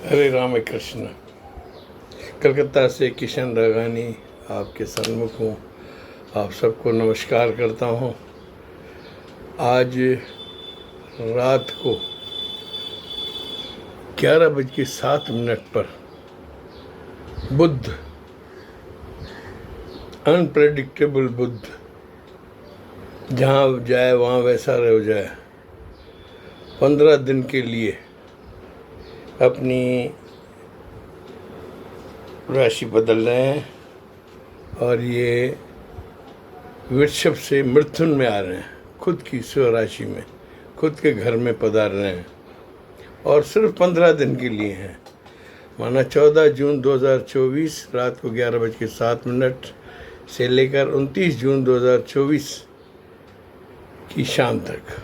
हरे राम कृष्ण। कलकत्ता से किशन रागानी आपके सन्मुख हूँ। आप सबको नमस्कार करता हूँ। आज रात को 11:07 पर बुद्ध, अनप्रेडिक्टेबल बुद्ध, जहाँ जाए वहाँ वैसा रह जाए, 15 दिन के लिए अपनी राशि बदल रहे हैं और ये वृषभ से मिथुन में आ रहे हैं, खुद की स्वराशि में, खुद के घर में पधार रहे हैं और सिर्फ 15 दिन के लिए हैं। माना 14 जून 2024 रात को 11:07 से लेकर 29 जून 2024 की शाम तक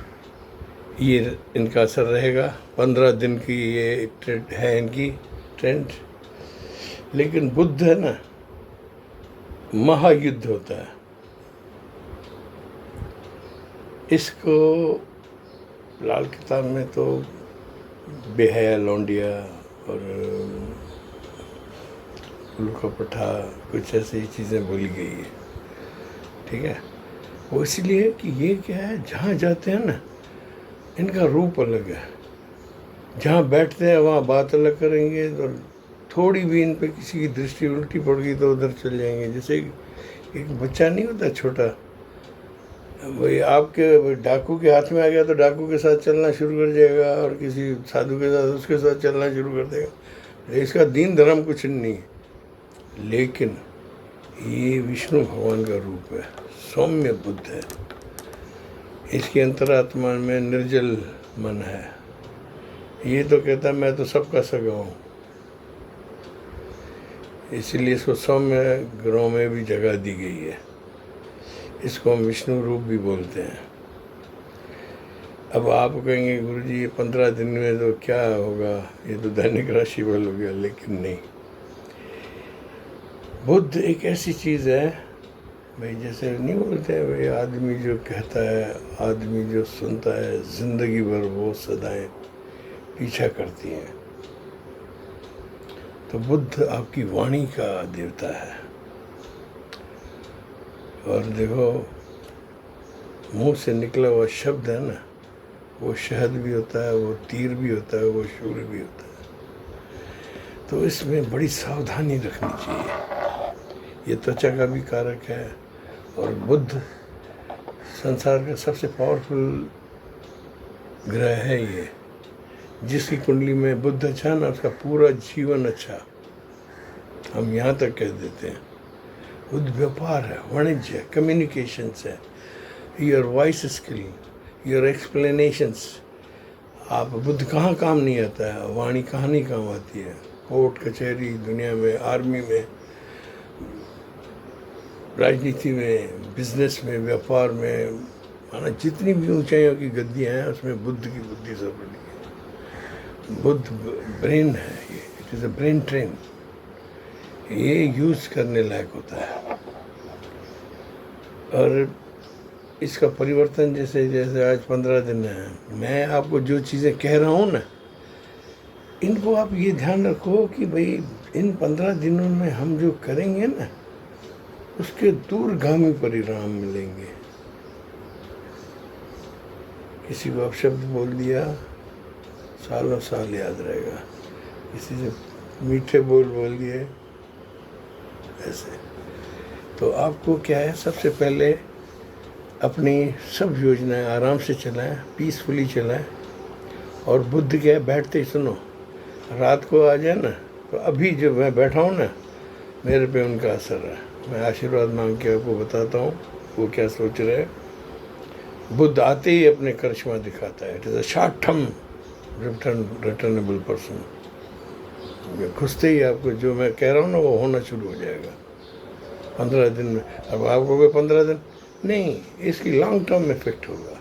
ये इनका असर रहेगा। 15 दिन की ये ट्रेंड है, इनकी ट्रेंड। लेकिन बुद्ध है ना, महायुद्ध होता है। इसको लाल किताब में तो बेहया लौंडिया और लुका पठा कुछ ऐसी चीज़ें बोली गई है, ठीक है। वो इसलिए कि ये क्या है, जहाँ जाते हैं ना इनका रूप अलग है। जहाँ बैठते हैं वहाँ बात अलग करेंगे, तो थोड़ी भी इन पे किसी की दृष्टि उल्टी पड़ गई तो उधर चल जाएंगे। जैसे एक बच्चा नहीं होता छोटा, वही आपके डाकू के हाथ में आ गया तो डाकू के साथ चलना शुरू कर जाएगा और किसी साधु के साथ उसके साथ चलना शुरू कर देगा। इसका दीन धर्म कुछ नहीं है। लेकिन ये विष्णु भगवान का रूप है, सौम्य बुद्ध है। इसकी अंतरात्मा में निर्जल मन है। ये तो कहता है मैं तो सबका सगा हूँ, इसलिए इसको सौम्य ग्रहों में भी जगह दी गई है। इसको हम विष्णु रूप भी बोलते हैं। अब आप कहेंगे गुरुजी ये 15 दिन में तो क्या होगा, ये तो दैनिक राशि बल हो गया। लेकिन नहीं, बुद्ध एक ऐसी चीज़ है भाई, जैसे नहीं बोलते हैं भाई, आदमी जो कहता है, आदमी जो सुनता है, जिंदगी भर वो सदाएं पीछा करती हैं। तो बुद्ध आपकी वाणी का देवता है। और देखो, मुंह से निकला हुआ शब्द है ना, वो शहद भी होता है, वो तीर भी होता है, वो शूल भी होता है। तो इसमें बड़ी सावधानी रखनी चाहिए। ये त्वचा का भी कारक है। और बुद्ध संसार का सबसे पावरफुल ग्रह है ये। जिसकी कुंडली में बुद्ध अच्छा ना, उसका पूरा जीवन अच्छा। हम यहाँ तक कह देते हैं बुद्ध व्यापार है, वाणिज्य है, कम्युनिकेशंस है, your voice skill, your explanations. आप बुद्ध कहाँ काम नहीं आता है, वाणी कहाँ नहीं काम आती है। कोर्ट कचहरी, दुनिया में, आर्मी में, राजनीति में, बिजनेस में, व्यापार में, माना जितनी भी ऊंचाइयों की गद्दियाँ हैं उसमें बुद्ध की बुद्धि सब बनी है। बुद्ध ब्रेन है ये, it is a brain train. ये यूज़ करने लायक होता है। और इसका परिवर्तन जैसे जैसे आज 15 दिन है, मैं आपको जो चीज़ें कह रहा हूँ ना, इनको आप ये ध्यान रखो कि भाई इन 15 दिनों में हम जो करेंगे ना, उसके दूरगामी परिणाम मिलेंगे। किसी को अपशब्द बोल दिया, सालों साल याद रहेगा। किसी से मीठे बोल दिए ऐसे। तो आपको क्या है, सबसे पहले अपनी सब योजनाएं आराम से चलाएं, पीसफुली चलाएं। और बुद्ध क्या है, बैठते ही सुनो। रात को आ जाए ना, तो अभी जो मैं बैठा हूँ ना, मेरे पे उनका असर है। मैं आशीर्वाद मांग के आपको बताता हूँ वो क्या सोच रहे हैं। बुद्ध आते ही अपने करिश्मा दिखाता है। It is a short term returnable person. घुसते ही आपको जो मैं कह रहा हूँ ना, वो होना शुरू हो जाएगा 15 दिन में। अब आपको 15 दिन नहीं, इसकी लॉन्ग टर्म इफेक्ट होगा।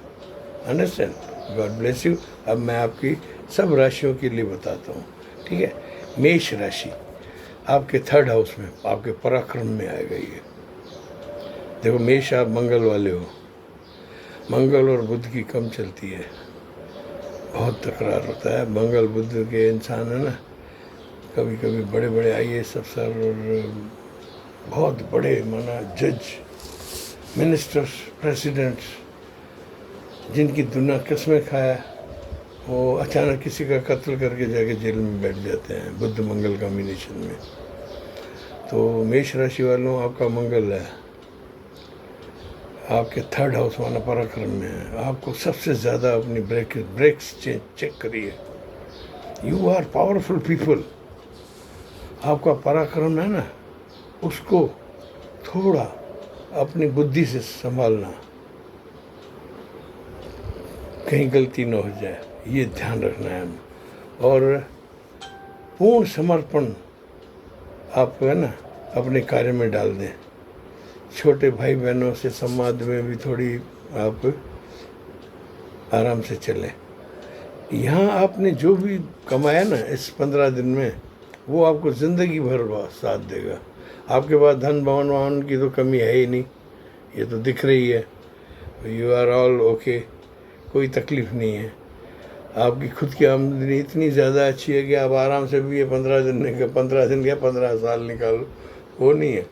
अंडरस्टैंड? God bless you. अब मैं आपकी सब राशियों के लिए बताता हूँ, ठीक है। मेष राशि आपके 3rd हाउस में, आपके पराक्रम में आएगा ये। देखो, मेष आप मंगल वाले हो। मंगल और बुध की कम चलती है, बहुत तकरार होता है। मंगल बुध के इंसान है ना, कभी कभी बड़े बड़े IAS अफसर और बहुत बड़े माना जज, मिनिस्टर्स, प्रेसिडेंट्स, जिनकी दुनिया किस्में खाया, वो अचानक किसी का कत्ल करके जाके जेल में बैठ जाते हैं बुध मंगल कॉम्बिनेशन में। तो मेष राशि वालों, आपका मंगल है, आपके 3rd हाउस माना पराक्रम में है। आपको सबसे ज़्यादा अपनी ब्रेक्स चेक करिए। You are powerful people. आपका पराक्रम है ना, उसको थोड़ा अपनी बुद्धि से संभालना, कहीं गलती न हो जाए, ये ध्यान रखना है। और पूर्ण समर्पण आप है ना अपने कार्य में डाल दें। छोटे भाई बहनों से संवाद में भी थोड़ी आप आराम से चलें। यहाँ आपने जो भी कमाया ना इस 15 दिन में, वो आपको ज़िंदगी भर साथ देगा। आपके पास धन भवन वाहन की तो कमी है ही नहीं, ये तो दिख रही है। यू आर ऑल ओके, कोई तकलीफ़ नहीं है। आपकी खुद की आमदनी इतनी ज़्यादा अच्छी है कि आप आराम से भी ये 15 दिन या 15 साल निकालो, वो नहीं है।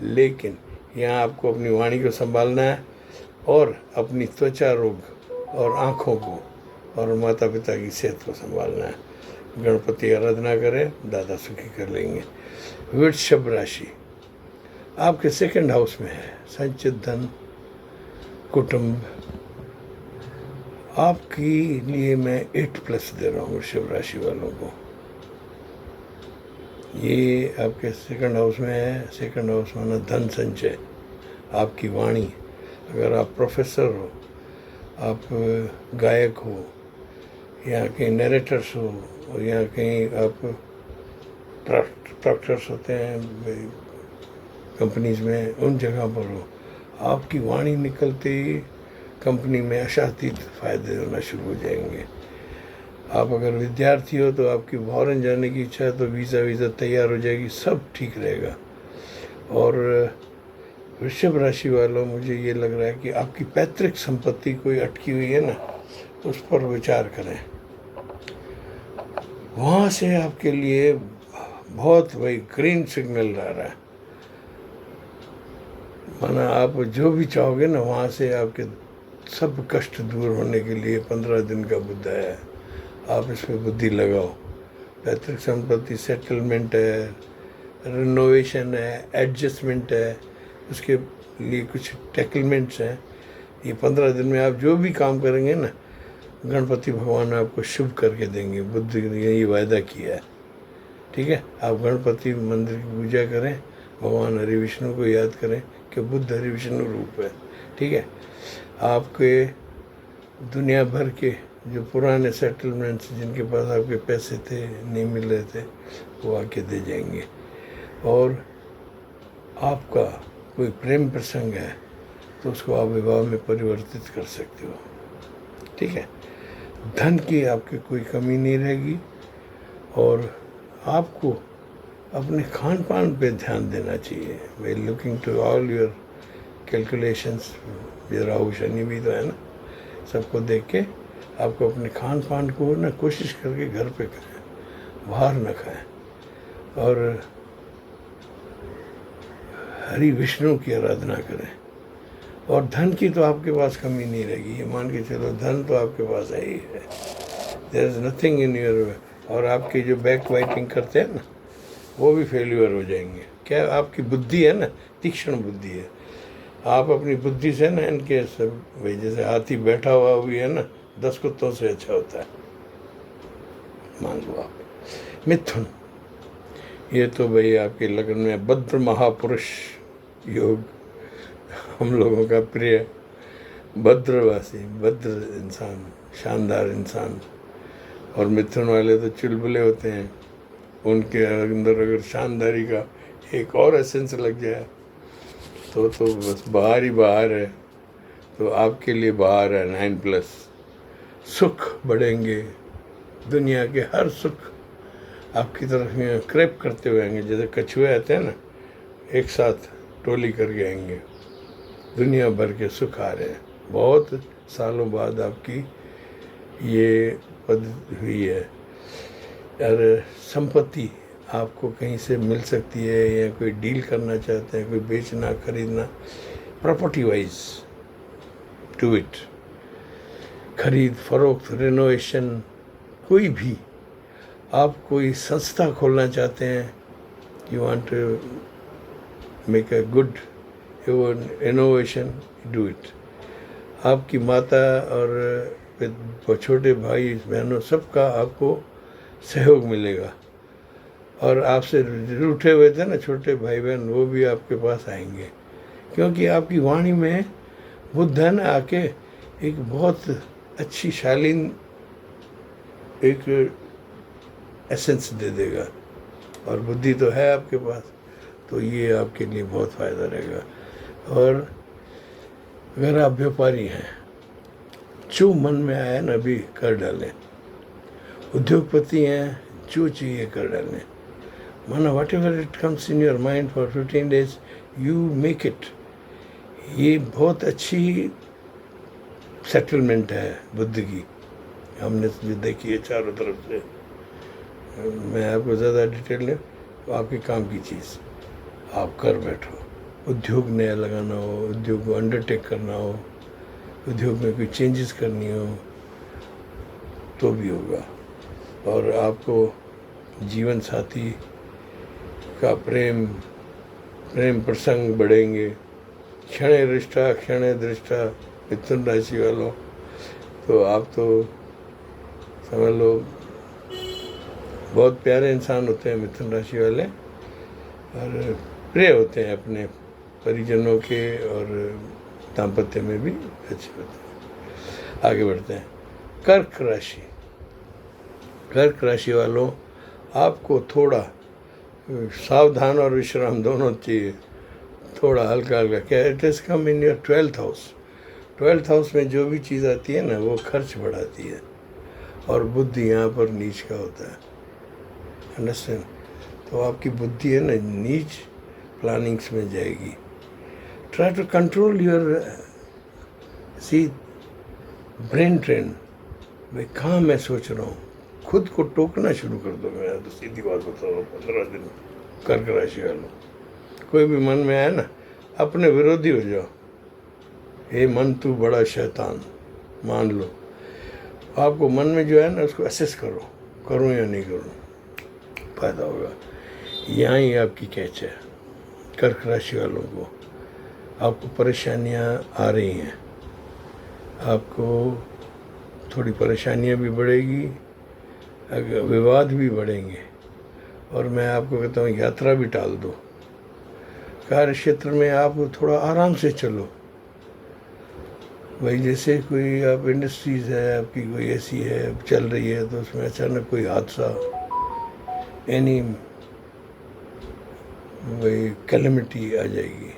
लेकिन यहाँ आपको अपनी वाणी को संभालना है और अपनी त्वचा रोग और आँखों को और माता पिता की सेहत को संभालना है। गणपति आराधना करें, दादा सुखी कर लेंगे। वृषभ राशि आपके 2nd हाउस में है, संचित धन, कुटुंब। आपके लिए मैं 8+ दे रहा हूँ वृषभ राशि वालों को। ये आपके 2nd हाउस में है। 2nd हाउस माना धन संचय, आपकी वाणी। अगर आप प्रोफेसर हो, आप गायक हो, या कहीं नरेटर्स हो, या कहीं आप प्रॉक्टर्स होते हैं कंपनीज में, उन जगह पर हो, आपकी वाणी निकलते ही कंपनी में आशातीत फायदे होना शुरू हो जाएंगे। आप अगर विद्यार्थी हो तो आपकी फॉरेन जाने की इच्छा है तो वीज़ा तैयार हो जाएगी, सब ठीक रहेगा। और वृषभ राशि वालों, मुझे ये लग रहा है कि आपकी पैतृक संपत्ति कोई अटकी हुई है ना, उस पर विचार करें। वहाँ से आपके लिए बहुत भाई ग्रीन सिग्नल आ रहा है। माना आप जो भी चाहोगे ना, वहाँ से आपके सब कष्ट दूर होने के लिए 15 दिन का बुद्ध है। आप इस पर बुद्धि लगाओ। पैतृक संपत्ति सेटलमेंट है, रिनोवेशन है, एडजस्टमेंट है, उसके लिए कुछ टैकलमेंट्स हैं। ये 15 दिन में आप जो भी काम करेंगे ना, गणपति भगवान आपको शुभ करके देंगे। बुद्ध ने ये वायदा किया है। ठीक है, आप गणपति मंदिर की पूजा करें, भगवान हरि विष्णु को याद करें कि बुद्ध हरि विष्णु रूप है। ठीक है, आपके दुनिया भर के जो पुराने सेटलमेंट्स, जिनके पास आपके पैसे थे, नहीं मिल रहे थे, वो आके दे जाएंगे। और आपका कोई प्रेम प्रसंग है तो उसको आप विवाह में परिवर्तित कर सकते हो। ठीक है, धन की आपकी कोई कमी नहीं रहेगी। और आपको अपने खान पान पे ध्यान देना चाहिए। भाई looking to all your calculations, ये राहु शनि भी तो है ना, सबको देख के आपको अपने खान पान को ना कोशिश करके घर पे करें, बाहर न खाएं। और हरि विष्णु की आराधना करें। और धन की तो आपके पास कमी नहीं रहेगी, ये मान के चलो, धन तो आपके पास है ही है। There is nothing in your. और आपकी जो बैक वाइटिंग करते हैं ना, वो भी फेल्यूर हो जाएंगे। क्या आपकी बुद्धि है ना, तीक्ष्ण बुद्धि है। आप अपनी बुद्धि से ना इनके सब, भाई जैसे हाथी बैठा हुआ भी है ना, 10 कुत्तों से अच्छा होता है, मान लो आप। मिथुन, ये तो भाई आपके लगन में भद्र महापुरुष योग, हम लोगों का प्रिय भद्रवासी, भद्र इंसान, शानदार इंसान। और मिथुन वाले तो चुलबुले होते हैं, उनके अंदर अगर शानदारी का एक और एसेंस लग जाए तो बस बाहर ही बाहर है। तो आपके लिए बाहर है 9+। सुख बढ़ेंगे, दुनिया के हर सुख आपकी तरफ क्रैप करते हुए आएंगे। जैसे कछुए आते हैं ना, एक साथ टोली करके आएंगे। दुनिया भर के सुख आ रहे हैं। बहुत सालों बाद आपकी ये पद हुई है। और संपत्ति आपको कहीं से मिल सकती है, या कोई डील करना चाहते हैं, कोई बेचना खरीदना, प्रॉपर्टी वाइज डू इट। खरीद फरोख्त, रिनोवेशन, कोई भी, आप कोई संस्था खोलना चाहते हैं, you want to make a good innovation, do it. आपकी माता और छोटे भाई बहनों सबका आपको सहयोग मिलेगा। और आपसे रूठे हुए थे ना छोटे भाई बहन, वो भी आपके पास आएंगे, क्योंकि आपकी वाणी में बुद्ध है ना आके एक बहुत अच्छी शालीन एक एसेंस दे देगा, और बुद्धि तो है आपके पास, तो ये आपके लिए बहुत फ़ायदा रहेगा। और अगर आप व्यापारी हैं, जो मन में आया ना अभी कर डालें। उद्योगपति हैं, जो चाहिए कर डालें। माना what ever it comes in your mind for 15 days, you make it. ये बहुत अच्छी सेटलमेंट है बुद्ध की, हमने जो देखी है चारों तरफ से। मैं आपको ज़्यादा डिटेल नहीं, तो आपके काम की चीज़ आप कर बैठो। उद्योग नया लगाना हो, उद्योग को अंडरटेक करना हो, उद्योग में कोई चेंजेस करनी हो तो भी होगा। और आपको जीवन साथी का प्रेम प्रसंग बढ़ेंगे। क्षण रिष्टा क्षण दृष्टा, मिथुन राशि वालों, तो आप तो समझ लो बहुत प्यारे इंसान होते हैं मिथुन राशि वाले, और प्रिय होते हैं अपने परिजनों के, और दाम्पत्य में भी अच्छे होते हैं। आगे बढ़ते हैं। कर्क राशि। कर्क राशि वालों, आपको थोड़ा सावधान और विश्राम दोनों चाहिए, थोड़ा हल्का हल्का। क्या it is come in your 12th house. 12th house में जो भी चीज़ आती है ना, वो खर्च बढ़ाती है, और बुद्धि यहाँ पर नीच का होता है, अंडरस्टैंड। तो आपकी बुद्धि है ना नीच प्लानिंग्स में जाएगी। Try to control your see brain train. भाई कहाँ मैं सोच रहा हूँ, खुद को टोकना शुरू कर दो। मैं तो सीधी बात बता रहा हूँ, 15 दिन कर्क राशि वालों, कोई भी मन में आए ना, अपने विरोधी हो जाओ। हे मन तू बड़ा शैतान, मान लो। आपको मन में जो है ना उसको असेस करो, करूँ या नहीं करूँ, फायदा होगा। यहाँ ही आपकी कैच है। कर्क राशि वालों को आपको परेशानियाँ आ रही हैं, आपको थोड़ी परेशानियाँ भी बढ़ेगी, अगर विवाद भी बढ़ेंगे। और मैं आपको कहता हूँ यात्रा भी टाल दो। कार्य क्षेत्र में आप थोड़ा आराम से चलो। भाई जैसे कोई आप इंडस्ट्रीज़ है आपकी, कोई ऐसी है चल रही है, तो उसमें अचानक कोई हादसा, एनी भाई कैलेमिटी आ जाएगी,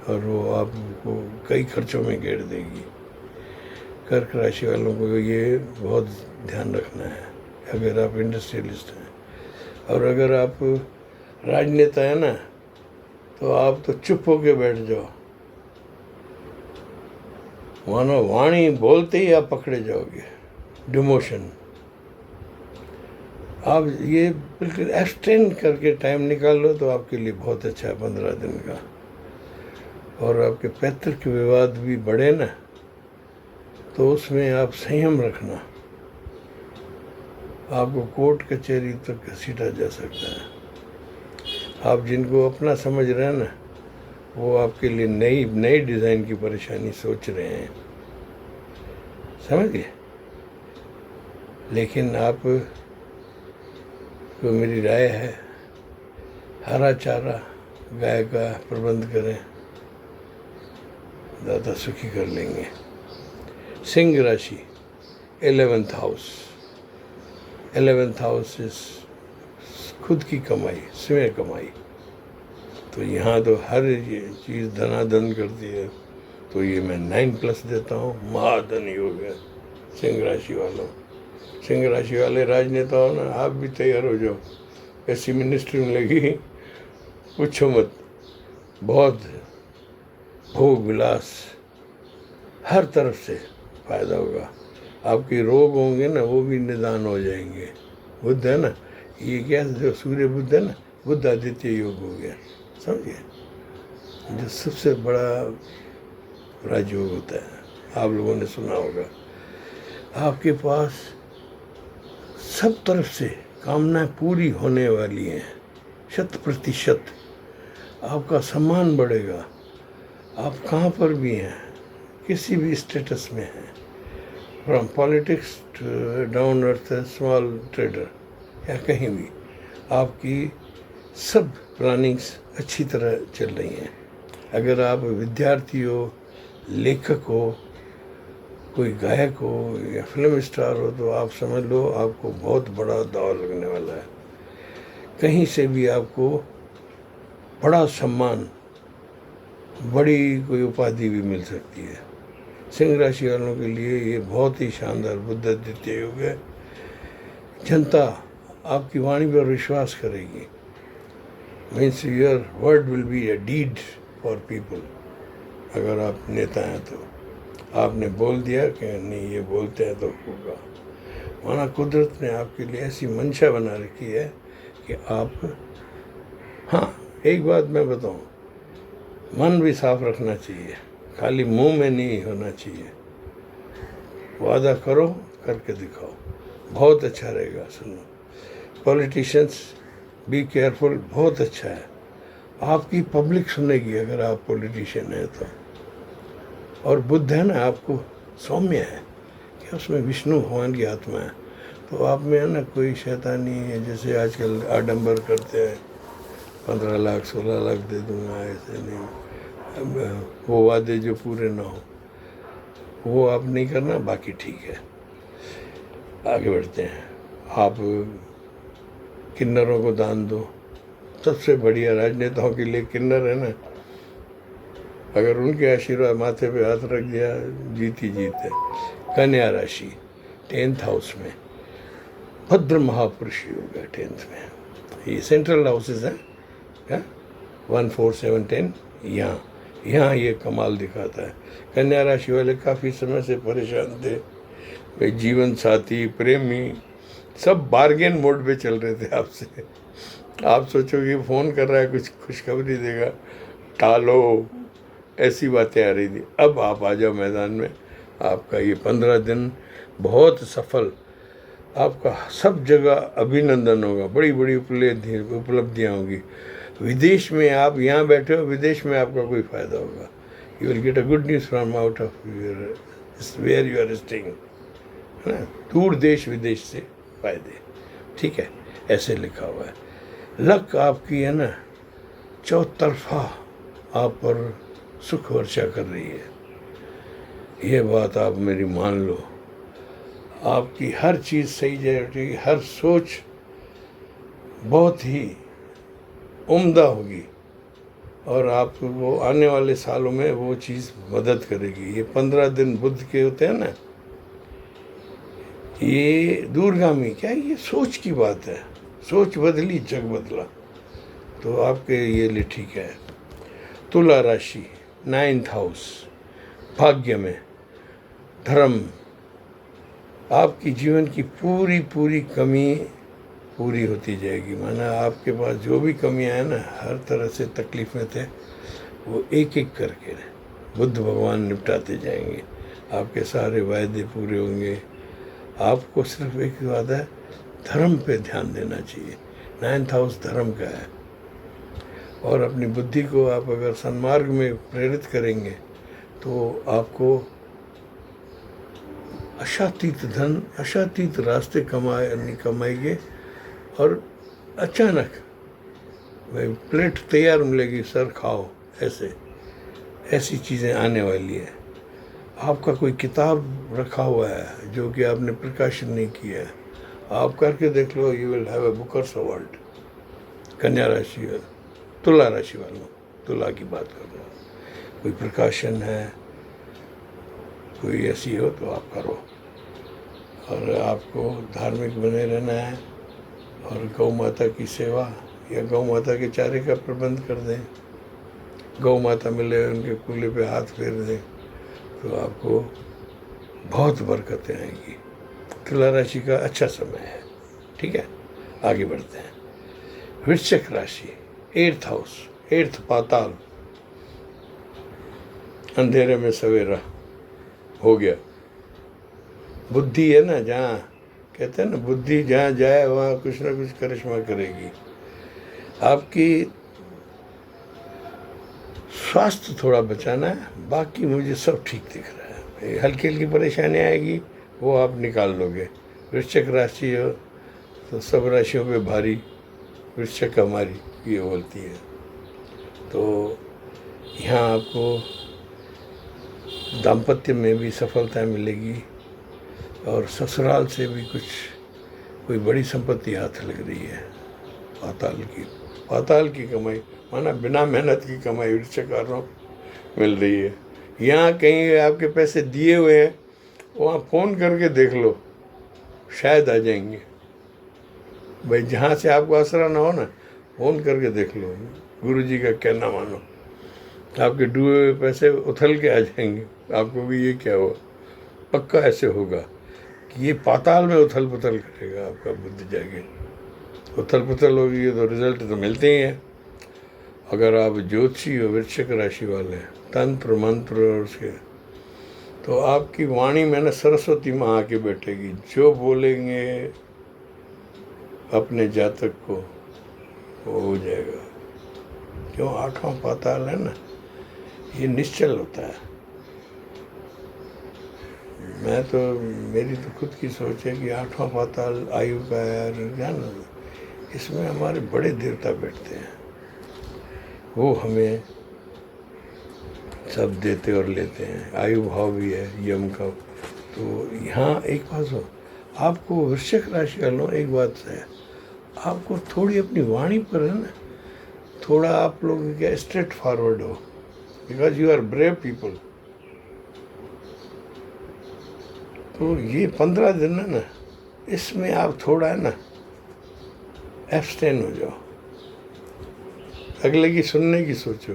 और वो आपको कई खर्चों में घेर देगी। कर्क राशि वालों को ये बहुत ध्यान रखना है अगर आप इंडस्ट्रियलिस्ट हैं। और अगर आप राजनेता हैं ना, तो आप तो चुप होके बैठ जाओ, मानो वाणी बोलते ही आप पकड़े जाओगे, डिमोशन। आप ये बिल्कुल एक्सटेंड करके टाइम निकाल लो तो आपके लिए बहुत अच्छा है 15 दिन का। और आपके पैतृक विवाद भी बढ़े ना, तो उसमें आप संयम रखना, आपको कोर्ट कचहरी तक घसीटा जा सकता है। आप जिनको अपना समझ रहे हैं ना, वो आपके लिए नई डिज़ाइन की परेशानी सोच रहे हैं, समझ गए। लेकिन आप को मेरी राय है, हरा चारा गाय का प्रबंध करें, ज़्यादा सुखी कर लेंगे। सिंह राशि 11th हाउस। 11th हाउस इस खुद की कमाई, स्वयं कमाई। तो यहाँ तो हर चीज़ धनाधन करती है, तो ये मैं 9+ देता हूँ, महाधन योग है सिंह राशि वालों। सिंह राशि वाले राजनेता हो ना, आप भी तैयार हो जाओ, ऐसी मिनिस्ट्री में लगी पूछो मत। बहुत भोग विलास, हर तरफ से फ़ायदा होगा। आपके रोग होंगे ना, वो भी निदान हो जाएंगे। बुद्ध है ना, ये क्या जो सूर्य बुध है ना, बुध आदित्य योग हो गया, समझिए, जो सबसे बड़ा राजयोग होता है, आप लोगों ने सुना होगा। आपके पास सब तरफ से कामनाएं पूरी होने वाली हैं, 100%। आपका सम्मान बढ़ेगा, आप कहाँ पर भी हैं, किसी भी स्टेटस में हैं, from politics to down earth small trader या कहीं भी, आपकी सब प्लानिंग्स अच्छी तरह चल रही हैं। अगर आप विद्यार्थी हो, लेखक हो, कोई गायक हो या फिल्म स्टार हो, तो आप समझ लो आपको बहुत बड़ा दाव लगने वाला है। कहीं से भी आपको बड़ा सम्मान, बड़ी कोई उपाधि भी मिल सकती है। सिंह राशि वालों के लिए ये बहुत ही शानदार बुध आदित्य योग है। जनता आपकी वाणी पर विश्वास करेगी, means your word will be a deed for people. अगर आप नेता हैं तो आपने बोल दिया कि नहीं, ये बोलते हैं तो होगा। माना कुदरत ने आपके लिए ऐसी मंशा बना रखी है कि आप, हाँ एक बात मैं बताऊं, मन भी साफ रखना चाहिए, खाली मुंह में नहीं होना चाहिए। वादा करो, करके दिखाओ, बहुत अच्छा रहेगा। सुनो, पॉलिटिशियंस बी केयरफुल, बहुत अच्छा है। आपकी पब्लिक सुनेगी अगर आप पॉलिटिशियन हैं तो। और बुद्ध है ना, आपको सौम्य है कि उसमें विष्णु भगवान की आत्मा है, तो आप में है ना कोई शैतानी है। जैसे आजकल आडंबर करते हैं, 15 लाख 16 लाख दे दूंगा, ऐसे नहीं, वो वादे जो पूरे ना हो वो आप नहीं करना, बाकी ठीक है। आगे बढ़ते हैं। आप किन्नरों को दान दो, सबसे बढ़िया राजनेताओं के लिए किन्नर है ना, अगर उनके आशीर्वाद माथे पे हाथ रख दिया, जीत ही जीत है। कन्या राशि 10th हाउस में, भद्र महापुरुष योग है 10th में। ये सेंट्रल हाउसेज हैं, 1 4 7 10, यहाँ ये कमाल दिखाता है। कन्या राशि वाले काफ़ी समय से परेशान थे, वे जीवन साथी, प्रेमी सब बार्गेन मोड पे चल रहे थे आपसे। आप सोचोगे फ़ोन कर रहा है, कुछ खुशखबरी देगा, टालो, ऐसी बातें आ रही थी। अब आप आ जाओ मैदान में, आपका ये 15 दिन बहुत सफल, आपका सब जगह अभिनंदन होगा, बड़ी बड़ी उपलब्धियाँ होंगी। विदेश में आप यहाँ बैठे हो, विदेश में आपका कोई फ़ायदा होगा। You will get a good news from out of your where you are staying, है ना, दूर देश विदेश से फायदे, ठीक है, ऐसे लिखा हुआ है। लक आपकी है ना चौतरफा आप पर सुख वर्षा कर रही है, ये बात आप मेरी मान लो। आपकी हर चीज़ सही जाएगी, हर सोच बहुत ही उम्दा होगी, और आपको आने वाले सालों में वो चीज़ मदद करेगी। ये 15 दिन बुध के होते हैं ना, ये दूरगामी, क्या ये सोच की बात है, सोच बदली जग बदला, तो आपके ये लिए ठीक है। तुला राशि 9th हाउस, भाग्य में, धर्म, आपकी जीवन की पूरी कमी पूरी होती जाएगी। माना आपके पास जो भी कमियां हैं ना, हर तरह से तकलीफ़ें थे, वो एक एक करके बुद्ध भगवान निपटाते जाएंगे। आपके सारे वायदे पूरे होंगे। आपको सिर्फ एक बात है, धर्म पे ध्यान देना चाहिए। 9th हाउस धर्म का है, और अपनी बुद्धि को आप अगर सन्मार्ग में प्रेरित करेंगे तो आपको आशातीत धन, आशातीत रास्ते कमाएंगे, और अचानक भाई प्लेट तैयार मिलेगी, सर खाओ, ऐसी चीज़ें आने वाली है। आपका कोई किताब रखा हुआ है जो कि आपने प्रकाशन नहीं किया है, आप करके देख लो, you will have a bookers award. कन्या राशि, तुला राशि वालों, तुला की बात कर रहा हूँ, कोई प्रकाशन है, कोई ऐसी हो तो आप करो। और आपको धार्मिक बने रहना है, और गौ माता की सेवा या गौ माता के चारे का प्रबंध कर दें, गौ माता मिले उनके कूल्हे पे हाथ फेर दें, तो आपको बहुत बरकतें आएंगी। तुला राशि का अच्छा समय है, ठीक है। आगे बढ़ते हैं। वृश्चिक राशि, 8th हाउस, 8th पाताल, अंधेरे में सवेरा हो गया। बुद्धि है ना, जहाँ कहते हैं ना, बुद्धि जहाँ जाए वहाँ कुछ ना कुछ करिश्मा करेगी। आपकी स्वास्थ्य थोड़ा बचाना है, बाकी मुझे सब ठीक दिख रहा है। हल्की हल्की परेशानी आएगी, वो आप निकाल लोगे। वृश्चिक राशि हो तो सब राशियों पे भारी, वृश्चिक हमारी ये बोलती है। तो यहाँ आपको दाम्पत्य में भी सफलता मिलेगी और ससुराल से भी कोई बड़ी संपत्ति हाथ लग रही है। पाताल की कमाई माना बिना मेहनत की कमाई वृश्चिकों मिल रही है। यहाँ कहीं आपके पैसे दिए हुए हैं, वहाँ फ़ोन करके देख लो, शायद आ जाएंगे। भाई जहाँ से आपको आसरा ना हो ना, फ़ोन करके देख लो, गुरुजी का कहना मानो, आपके डूबे हुए पैसे उथल के आ जाएंगे। आपको भी ये क्या हुआ, पक्का ऐसे होगा कि ये पाताल में उथल पुथल करेगा। आपका बुद्धि जागे, उथल पुथल होगी तो रिजल्ट तो मिलते ही हैं। अगर आप ज्योतिषी हो, वृश्चिक राशि वाले, तंत्र मंत्र और उसके, तो आपकी वाणी में ना सरस्वती माँ आके बैठेगी। जो बोलेंगे अपने जातक को वो हो जाएगा। क्यों, 8वां पाताल है ना, ये निश्चल होता है। मेरी तो खुद की सोच है कि 8वां पाताल आयु का है ज्ञान, इसमें हमारे बड़े देवता बैठते हैं, वो हमें सब देते और लेते हैं। आयु भाव भी है यम का। तो यहाँ एक बात हो, आपको वृश्चिक राशि वालों एक बात है, आपको थोड़ी अपनी वाणी पर है ना, थोड़ा आप लोग क्या स्ट्रेट फॉरवर्ड हो, because you are brave people. तो ये 15 दिन है ना, इसमें आप थोड़ा है ना एब्सटेन हो जाओ, अगले की सुनने की सोचो,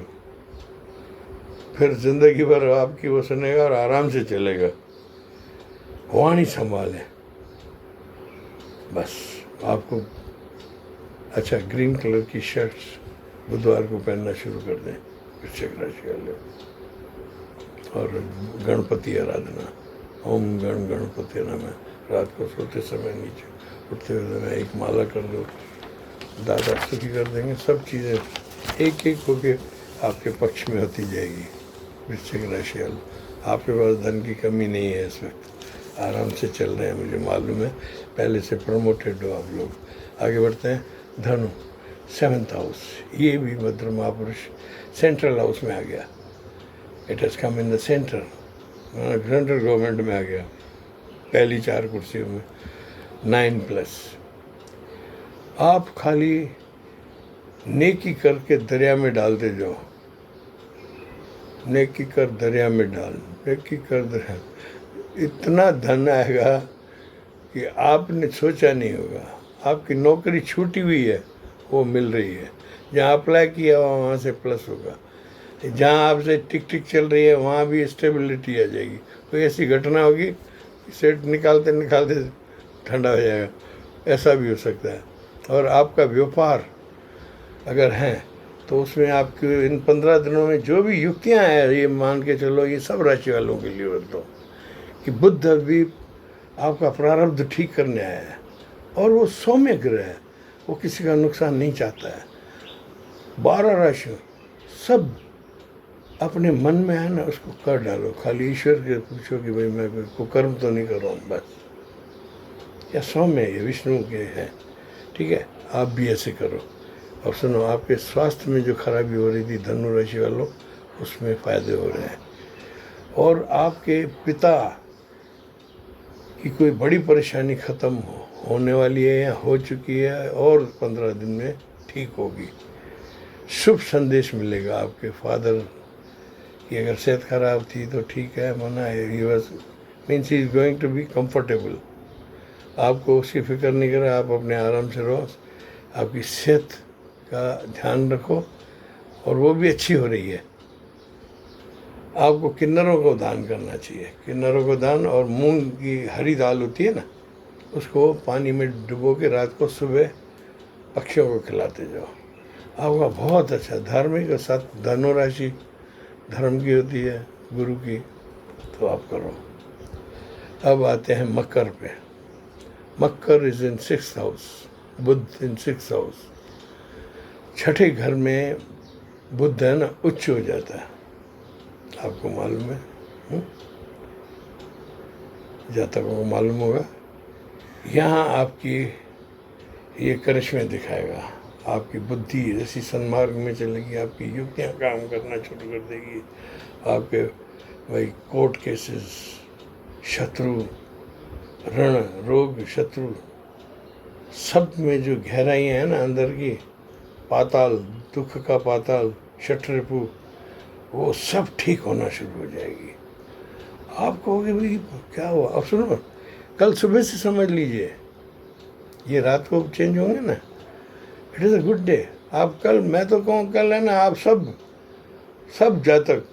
फिर जिंदगी भर आपकी वो सुनेगा और आराम से चलेगा। वाणी संभालें बस। आपको अच्छा ग्रीन कलर की शर्ट्स बुधवार को पहनना शुरू कर दें वृश्चिक राशि वाले। और गणपति आराधना, ओम गणपति नमः, रात को सोते समय नीचे उठते हुए समय एक माला कर दो, दादा सुखी कर देंगे। सब चीज़ें एक एक होके आपके पक्ष में होती जाएगी। वृश्चिक राशि वाले, आपके पास धन की कमी नहीं है इस वक्त, आराम से चल रहे हैं, मुझे मालूम है। पहले से प्रमोटेड हो आप लोग। आगे बढ़ते हैं। धनु, 7th हाउस, ये भी भद्र महापुरुष सेंट्रल हाउस में आ गया। It has come in the centre government में आ गया, पहली 4 कुर्सियों में 9+। आप खाली नेकी करके दरिया में डालते जाओ, नेकी कर दरिया में डाल, नेकी कर दरिया, इतना धन आएगा कि आपने सोचा नहीं होगा। आपकी नौकरी छूटी हुई है वो मिल रही है, जहाँ अप्लाई किया वहाँ से प्लस होगा, जहाँ आपसे टिक टिक चल रही है वहाँ भी स्टेबिलिटी आ जाएगी। कोई ऐसी घटना होगी सेट निकालते निकालते ठंडा हो जाएगा, ऐसा भी हो सकता है। और आपका व्यापार अगर है तो उसमें आपके इन 15 दिनों में जो भी युक्तियाँ हैं, ये मान के चलो ये सब राशि वालों के लिए बता कि बुध भी आपका प्रारब्ध ठीक करने आया है और वो सौम्य ग्रह है, वो किसी का नुकसान नहीं चाहता है। 12 राशियों सब अपने मन में है ना उसको कर डालो, खाली ईश्वर के पूछो कि भाई मैं कोई कर्म तो नहीं कर रहा हूँ बस, या सौम्य ये विष्णु के हैं, ठीक है, आप भी ऐसे करो। और सुनो, आपके स्वास्थ्य में जो खराबी हो रही थी धनु राशि वालों, उसमें फ़ायदे हो रहे हैं। और आपके पिता की कोई बड़ी परेशानी ख़त्म होने वाली है या हो चुकी है और 15 दिन में ठीक होगी। शुभ संदेश मिलेगा आपके फादर की, अगर सेहत खराब थी तो ठीक है, मना ही was means he is going to be comfortable. आपको उसकी फिक्र नहीं करें, आप अपने आराम से रहो, आपकी सेहत का ध्यान रखो और वो भी अच्छी हो रही है। आपको किन्नरों को दान करना चाहिए, किन्नरों को दान। और मूंग की हरी दाल होती है ना, उसको पानी में डुबो के रात को सुबह पक्षियों को खिलाते जाओ, आपका बहुत अच्छा। धार्मिक और साथ धनु राशि धर्म की होती है, गुरु की, तो आप करो। अब आते हैं मकर पे। मकर इज इन 6th हाउस, बुध इन 6th हाउस। छठे घर में बुध है ना, उच्च हो जाता है, आपको मालूम है, जातकों को मालूम होगा। यहाँ आपकी ये करिश्मे दिखाएगा, आपकी बुद्धि जैसी सन्मार्ग में चलेगी, आपकी युक्तियाँ काम करना शुरू कर देगी। आपके भाई कोर्ट केसेस, शत्रु, ऋण, रोग, शत्रु, सब में जो गहराइयाँ हैं ना अंदर की, पाताल, दुख का पाताल, शत्रु, वो सब ठीक होना शुरू हो जाएगी। आप कहोगे भाई क्या हुआ? अब सुनो, कल सुबह से समझ लीजिए, ये रात को चेंज होंगे ना, it is a good day. आप कल, मैं तो कहूँ कल है ना, आप सब जातक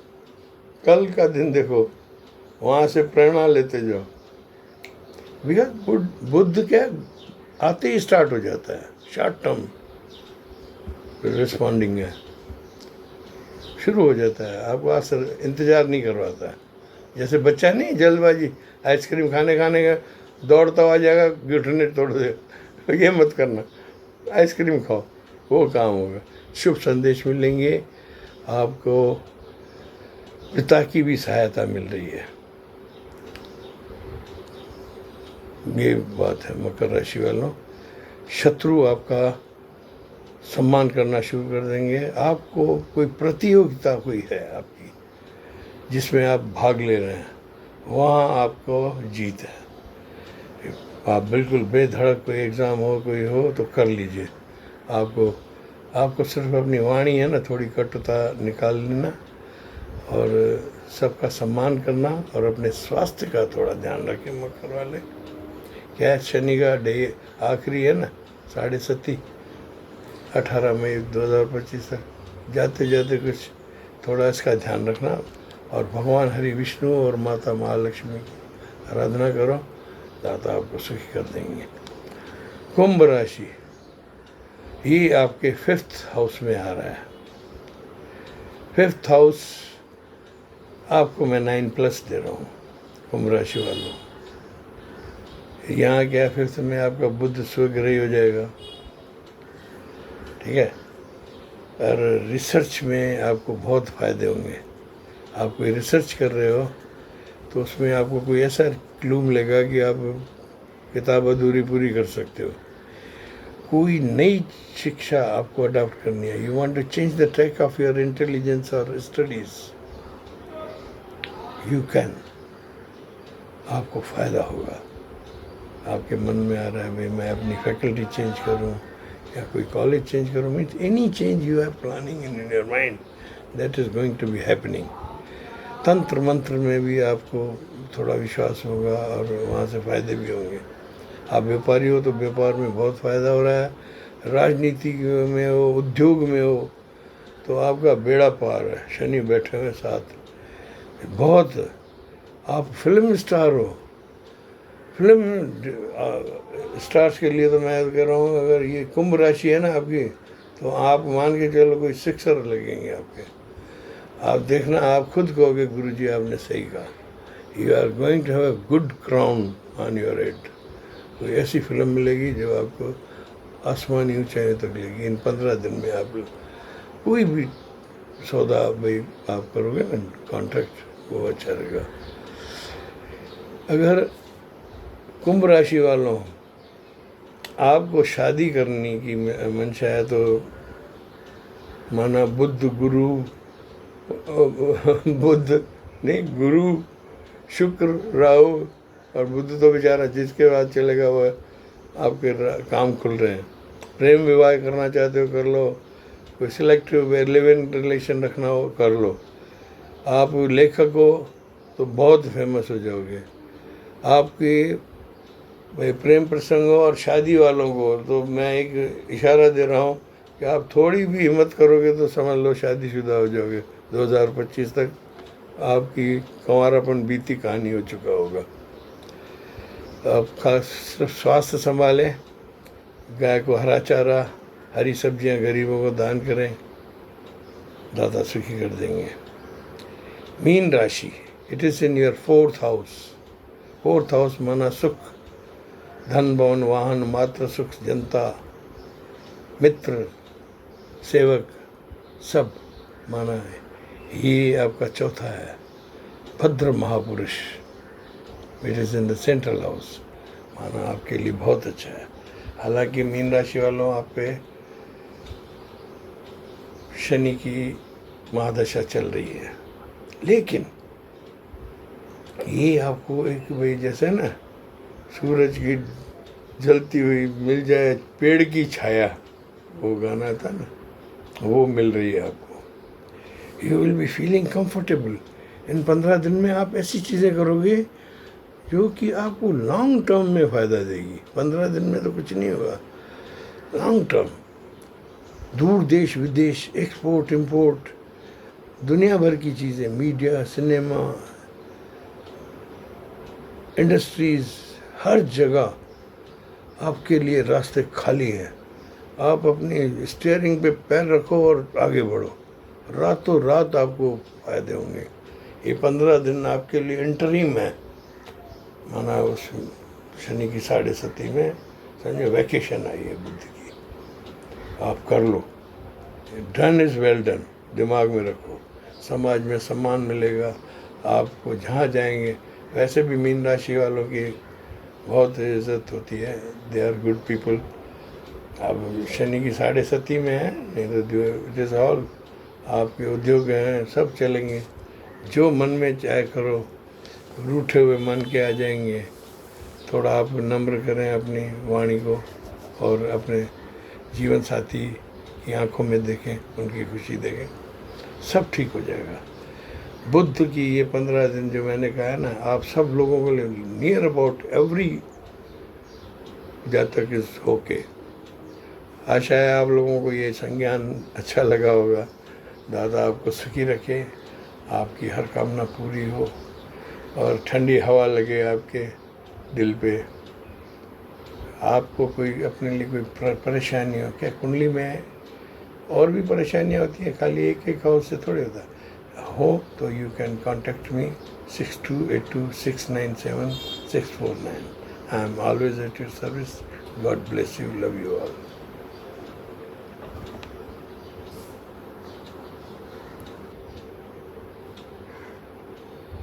कल का दिन देखो, वहाँ से प्रेरणा लेते जाओ। बिकॉज बुद्ध क्या आते ही स्टार्ट हो जाता है, शॉर्ट टर्म रिस्पॉन्डिंग है, शुरू हो जाता है, आपको असर इंतज़ार नहीं करवाता है। जैसे बच्चा नहीं जल्दबाजी, आइसक्रीम खाने का दौड़ता आ जाएगा, घुटने तोड़ दे, ये मत करना, आइसक्रीम खाओ, वो काम होगा। शुभ संदेश मिलेंगे, आपको पिता की भी सहायता मिल रही है, ये बात है मकर राशि वालों। शत्रु आपका सम्मान करना शुरू कर देंगे। आपको कोई प्रतियोगिता कोई है आपकी जिसमें आप भाग ले रहे हैं, वहाँ आपको जीत है। आप बिल्कुल बेधड़क, कोई एग्ज़ाम हो, कोई हो तो कर लीजिए। आपको सिर्फ अपनी वाणी है ना, थोड़ी कटुता निकाल लेना और सबका सम्मान करना, और अपने स्वास्थ्य का थोड़ा ध्यान रखें मकर वाले। क्या शनि का डे आखिरी है ना, 7:30, 18 मई 2025 तक, जाते जाते कुछ थोड़ा इसका ध्यान रखना। और भगवान हरि विष्णु और माता महालक्ष्मी की आराधना करो, दाता आपको सुखी कर देंगे। कुंभ राशि ही आपके 5th हाउस में आ रहा है। 5th हाउस आपको मैं 9+ दे रहा हूँ कुंभ राशि वालों। यहाँ क्या 5th में आपका बुध स्वग्रही हो जाएगा, ठीक है। और रिसर्च में आपको बहुत फ़ायदे होंगे। आप कोई रिसर्च कर रहे हो तो उसमें आपको कोई ऐसा क्लू मिलेगा कि आप किताब अधूरी पूरी कर सकते हो। कोई नई शिक्षा आपको अडॉप्ट करनी है, you want to change the track of your intelligence और स्टडीज, यू कैन, आपको फ़ायदा होगा। आपके मन में आ रहा है भाई मैं अपनी फैकल्टी चेंज करूं या कोई कॉलेज चेंज करूं, means any change you are planning in your mind, that is going to be happening. तंत्र मंत्र में भी आपको थोड़ा विश्वास होगा और वहाँ से फ़ायदे भी होंगे। आप व्यापारी हो तो व्यापार में बहुत फ़ायदा हो रहा है। राजनीति में हो, उद्योग में हो, तो आपका बेड़ा पार है, शनि बैठे हुए साथ बहुत। आप फिल्म स्टार हो, फिल्म स्टार्स के लिए तो मैं कह रहा हूँ, अगर ये कुंभ राशि है ना आपकी, तो आप मान के चलो कोई 6 लगेंगे आपके। आप देखना, आप खुद कहोगे गुरुजी आपने सही कहा, you are going to have a good crown on your head. कोई ऐसी फिल्म मिलेगी जो आपको आसमानी ऊंचाइयों तक लेगी। इन 15 दिन में आप कोई भी सौदा भाई आप करोगे ना, कॉन्ट्रैक्ट, वो अच्छा रहेगा। अगर कुंभ राशि वालों आपको शादी करने की मंशा है तो माना बुध गुरु, बुध नहीं, गुरु शुक्र राहु और बुध तो बेचारा जिसके बाद चलेगा वह आपके काम खुल रहे हैं। प्रेम विवाह करना चाहते हो कर लो, कोई सिलेक्टिव लिव-इन रिलेशन रखना हो कर लो। आप लेखक हो तो बहुत फेमस हो जाओगे। आपकी भाई प्रेम प्रसंग हो और शादी वालों को, तो मैं एक इशारा दे रहा हूँ कि आप थोड़ी भी हिम्मत करोगे तो समझ लो शादीशुदा हो जाओगे। 2025 तक आपकी कंवारापन बीती कहानी हो चुका होगा। आप खास सिर्फ स्वास्थ्य संभालें, गाय को हरा चारा हरी सब्जियां गरीबों को दान करें, दाता सुखी कर देंगे। मीन राशि, it is in your 4th house. 4th house माना सुख, धन भवन वाहन मात्र सुख, जनता मित्र सेवक सब माना है। ये आपका चौथा है, भद्र महापुरुष, it is in the central house, माना आपके लिए बहुत अच्छा है। हालांकि मीन राशि वालों, आप पे शनि की महादशा चल रही है, लेकिन ये आपको एक भाई जैसे ना सूरज की जलती हुई मिल जाए पेड़ की छाया, वो गाना था ना, वो मिल रही है आपको। You will be feeling comfortable. इन 15 दिन में आप ऐसी चीज़ें करोगे जो कि आपको लॉन्ग टर्म में फ़ायदा देगी। 15 दिन में तो कुछ नहीं होगा, लॉन्ग टर्म, दूर देश विदेश, एक्सपोर्ट इंपोर्ट, दुनिया भर की चीज़ें, मीडिया, सिनेमा, इंडस्ट्रीज़, हर जगह आपके लिए रास्ते खाली हैं। आप अपनी स्टीयरिंग पे पैर रखो और आगे बढ़ो, रातों रात आपको फ़ायदे होंगे। ये 15 दिन आपके लिए इंटरिम है, माना उस शनि की 7.5 में समझो वैकेशन आई है बुद्ध की, आप कर लो। डन इज़ वेल डन, दिमाग में रखो। समाज में सम्मान मिलेगा आपको, जहाँ जाएंगे। वैसे भी मीन राशि वालों की बहुत इज्जत होती है, दे आर गुड पीपल। अब शनि की 7.5 में है, नहीं तो इट इज़ ऑल, आपके उद्योग हैं सब चलेंगे, जो मन में चाहे करो। रूठे हुए मन के आ जाएंगे, थोड़ा आप नम्र करें अपनी वाणी को और अपने जीवन साथी की आंखों में देखें, उनकी खुशी देखें, सब ठीक हो जाएगा। बुद्ध की ये 15 दिन जो मैंने कहा है ना, आप सब लोगों को नियर अबाउट एवरी जातक इस होके, आशा है आप लोगों को ये संज्ञान अच्छा लगा होगा। दादा आपको सुखी रखे, आपकी हर कामना पूरी हो और ठंडी हवा लगे आपके दिल पे। आपको कोई अपने लिए कोई परेशानी हो क्या, कुंडली में और भी परेशानियां होती हैं, खाली एक हाउस से थोड़ी होता हो, तो you can contact me 6282697649। I am always at your service. God bless you, love you all.